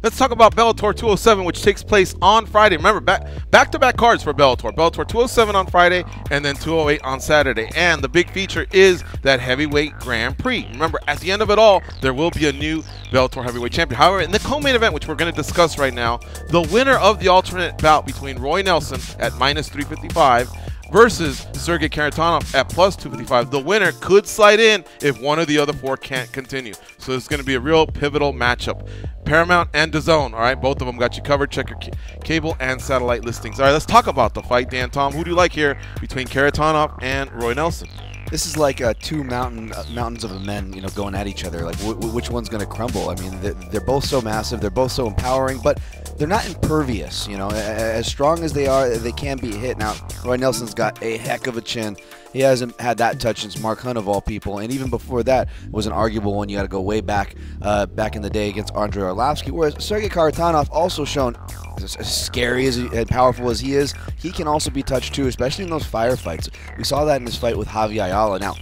Let's talk about Bellator 207, which takes place on Friday. Remember, back-to-back cards for Bellator. Bellator 207 on Friday and then 208 on Saturday. And the big feature is that heavyweight Grand Prix. Remember, at the end of it all, there will be a new Bellator heavyweight champion. However, in the co-main event, which we're going to discuss right now, the winner of the alternate bout between Roy Nelson at -355 versus Sergei Kharitonov at +255. The winner could slide in if one of the other four can't continue. So it's going to be a real pivotal matchup. Paramount and DAZN, all right? Both of them got you covered. Check your cable and satellite listings. All right, let's talk about the fight, Dan. Tom, who do you like here between Kharitonov and Roy Nelson? This is like two mountains of men, going at each other. Like, which one's going to crumble? I mean, they're both so massive. They're both so empowering, but they're not impervious. As strong as they are, they can be hit. Now, Roy Nelson's got a heck of a chin. He hasn't had that touch since Mark Hunt, of all people, and even before that was an arguable one. You got to go way back in the day against Andrei Arlovsky. Whereas Sergei Kharitonov also shown, as scary and powerful as he is, he can also be touched too, especially in those firefights. We saw that in his fight with Javi Ayala. Now,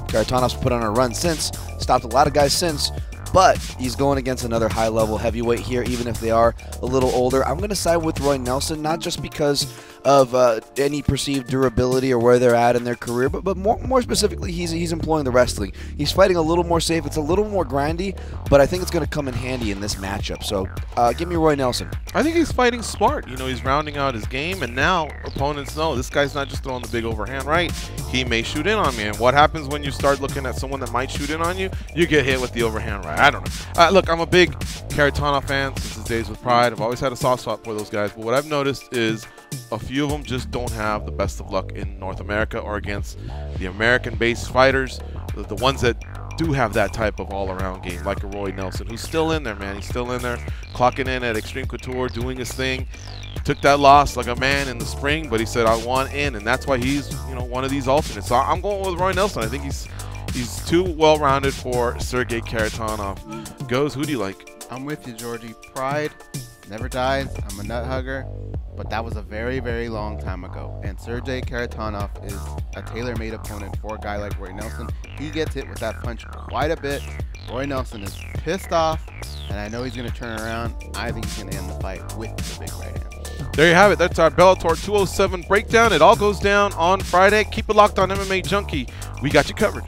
Kharitonov's put on a run since, stopped a lot of guys since, but he's going against another high-level heavyweight here, even if they are a little older. I'm going to side with Roy Nelson, not just because of any perceived durability or where they're at in their career, but more specifically, he's employing the wrestling. He's fighting a little more safe. It's a little more grindy, but I think it's going to come in handy in this matchup. So give me Roy Nelson. I think he's fighting smart. He's rounding out his game, and now opponents know this guy's not just throwing the big overhand right. He may shoot in on me, and what happens when you start looking at someone that might shoot in on you? You get hit with the overhand right. I don't know. Look, I'm a big Kharitonov fan since his days with Pride. I've always had a soft spot for those guys, but what I've noticed is a few of them just don't have the best of luck in North America or against the American-based fighters, the ones that do have that type of all-around game, like a Roy Nelson, who's still in there, man. He's still in there, clocking in at Extreme Couture, doing his thing. Took that loss like a man in the spring, but he said, I want in, and that's why he's, one of these alternates. So I'm going with Roy Nelson. I think he's too well-rounded for Sergei Kharitonov. Goes, who do you like? I'm with you, Georgie. Pride never dies. I'm a nut hugger. But that was a very, very long time ago. And Sergei Kharitonov is a tailor-made opponent for a guy like Roy Nelson. He gets hit with that punch quite a bit. Roy Nelson is pissed off, and I know he's going to turn around. I think he's going to end the fight with the big right hand. There you have it. That's our Bellator 207 breakdown. It all goes down on Friday. Keep it locked on MMA Junkie. We got you covered.